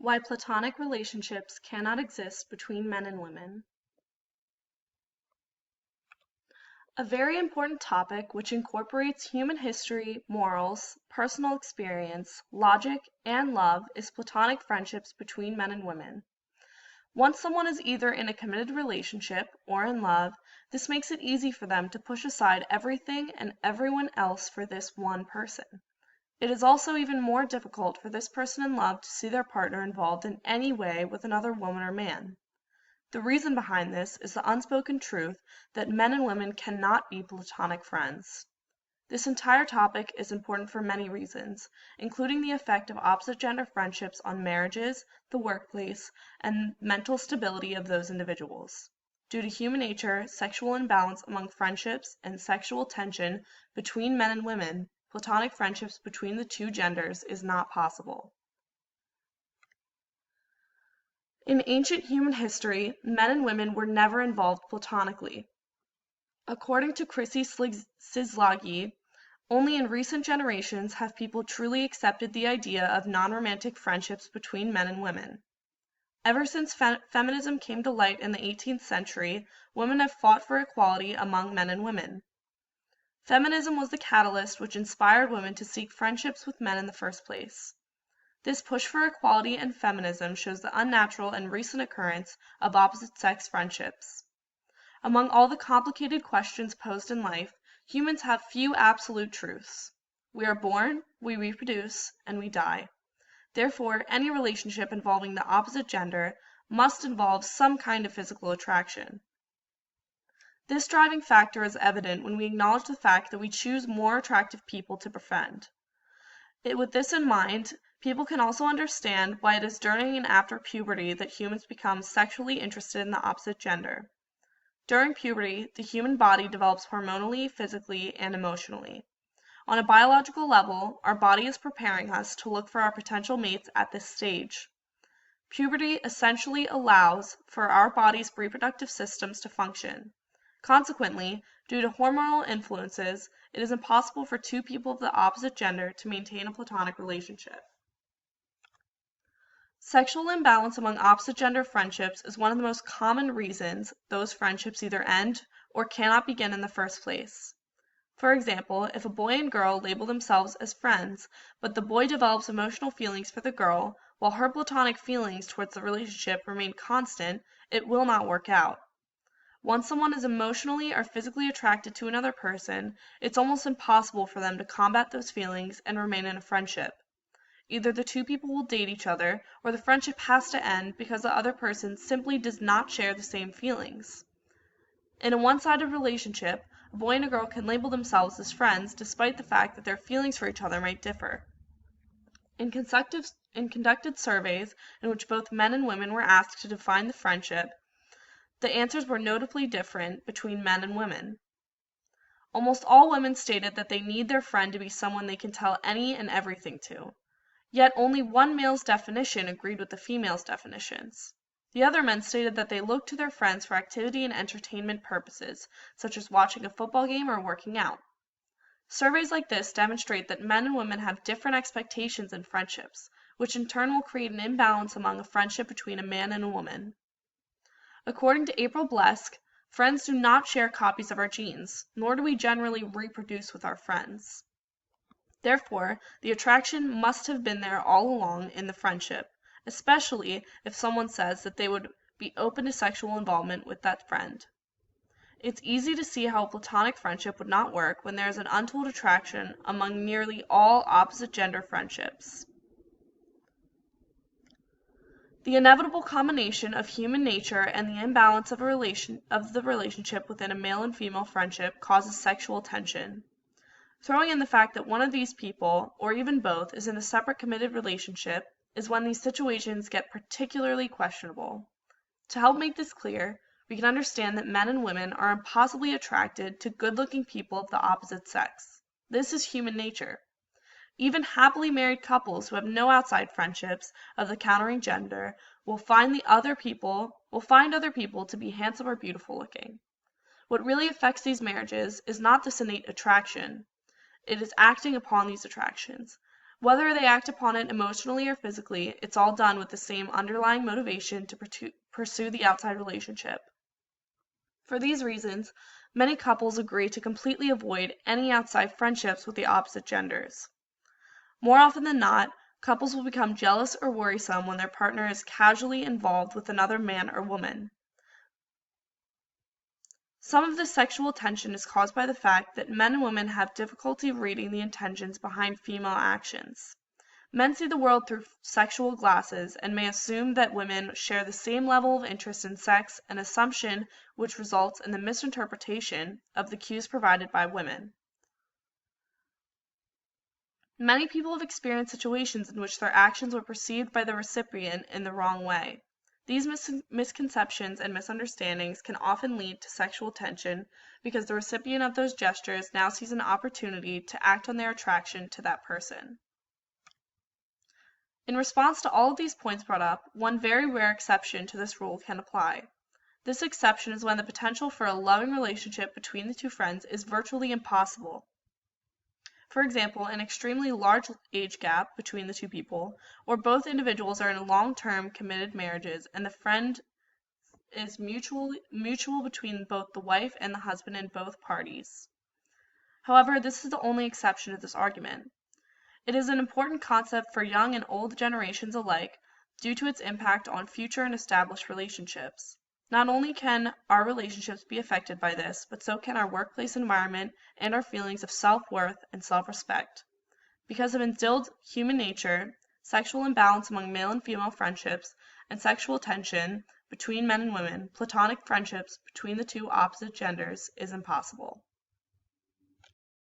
Why platonic relationships cannot exist between men and women. A very important topic which incorporates human history, morals, personal experience, logic, and love is platonic friendships between men and women. Once someone is either in a committed relationship or in love, this makes it easy for them to push aside everything and everyone else for this one person. It is also even more difficult for this person in love to see their partner involved in any way with another woman or man. The reason behind this is the unspoken truth that men and women cannot be platonic friends. This entire topic is important for many reasons, including the effect of opposite gender friendships on marriages, the workplace, and mental stability of those individuals. Due to human nature, sexual imbalance among friendships, and sexual tension between men and women, platonic friendships between the two genders is not possible. In ancient human history, men and women were never involved platonically. According to Chrissy Szilagyi, only in recent generations have people truly accepted the idea of non-romantic friendships between men and women. Ever since feminism came to light in the 18th century, women have fought for equality among men and women. Feminism was the catalyst which inspired women to seek friendships with men in the first place. This push for equality and feminism shows the unnatural and recent occurrence of opposite-sex friendships. Among all the complicated questions posed in life, humans have few absolute truths. We are born, we reproduce, and we die. Therefore, any relationship involving the opposite gender must involve some kind of physical attraction. This driving factor is evident when we acknowledge the fact that we choose more attractive people to befriend. With this in mind, people can also understand why it is during and after puberty that humans become sexually interested in the opposite gender. During puberty, the human body develops hormonally, physically, and emotionally. On a biological level, our body is preparing us to look for our potential mates at this stage. Puberty essentially allows for our body's reproductive systems to function. Consequently, due to hormonal influences, it is impossible for two people of the opposite gender to maintain a platonic relationship. Sexual imbalance among opposite gender friendships is one of the most common reasons those friendships either end or cannot begin in the first place. For example, if a boy and girl label themselves as friends, but the boy develops emotional feelings for the girl, while her platonic feelings towards the relationship remain constant, it will not work out. Once someone is emotionally or physically attracted to another person, it's almost impossible for them to combat those feelings and remain in a friendship. Either the two people will date each other, or the friendship has to end because the other person simply does not share the same feelings. In a one-sided relationship, a boy and a girl can label themselves as friends despite the fact that their feelings for each other might differ. In conducted surveys in which both men and women were asked to define the friendship, the answers were notably different between men and women. Almost all women stated that they need their friend to be someone they can tell any and everything to. Yet only one male's definition agreed with the female's definitions. The other men stated that they looked to their friends for activity and entertainment purposes, such as watching a football game or working out. Surveys like this demonstrate that men and women have different expectations in friendships, which in turn will create an imbalance among a friendship between a man and a woman. According to April Blesk, friends do not share copies of our genes, nor do we generally reproduce with our friends. Therefore, the attraction must have been there all along in the friendship, especially if someone says that they would be open to sexual involvement with that friend. It's easy to see how a platonic friendship would not work when there is an untold attraction among nearly all opposite gender friendships. The inevitable combination of human nature and the imbalance of the relationship within a male and female friendship causes sexual tension. Throwing in the fact that one of these people, or even both, is in a separate committed relationship is when these situations get particularly questionable. To help make this clear, we can understand that men and women are impossibly attracted to good-looking people of the opposite sex. This is human nature. Even happily married couples who have no outside friendships of the countering gender will find other people to be handsome or beautiful looking. What really affects these marriages is not this innate attraction. It is acting upon these attractions. Whether they act upon it emotionally or physically, it's all done with the same underlying motivation to pursue the outside relationship. For these reasons, many couples agree to completely avoid any outside friendships with the opposite genders. More often than not, couples will become jealous or worrisome when their partner is casually involved with another man or woman. Some of this sexual tension is caused by the fact that men and women have difficulty reading the intentions behind female actions. Men see the world through sexual glasses and may assume that women share the same level of interest in sex, an assumption which results in the misinterpretation of the cues provided by women. Many people have experienced situations in which their actions were perceived by the recipient in the wrong way. These misconceptions and misunderstandings can often lead to sexual tension because the recipient of those gestures now sees an opportunity to act on their attraction to that person. In response to all of these points brought up, one very rare exception to this rule can apply. This exception is when the potential for a loving relationship between the two friends is virtually impossible. For example, an extremely large age gap between the two people, or both individuals are in long-term committed marriages and the friend is mutual between both the wife and the husband and both parties. However, this is the only exception to this argument. It is an important concept for young and old generations alike due to its impact on future and established relationships. Not only can our relationships be affected by this, but so can our workplace environment and our feelings of self-worth and self-respect. Because of instilled human nature, sexual imbalance among male and female friendships, and sexual tension between men and women, platonic friendships between the two opposite genders is impossible.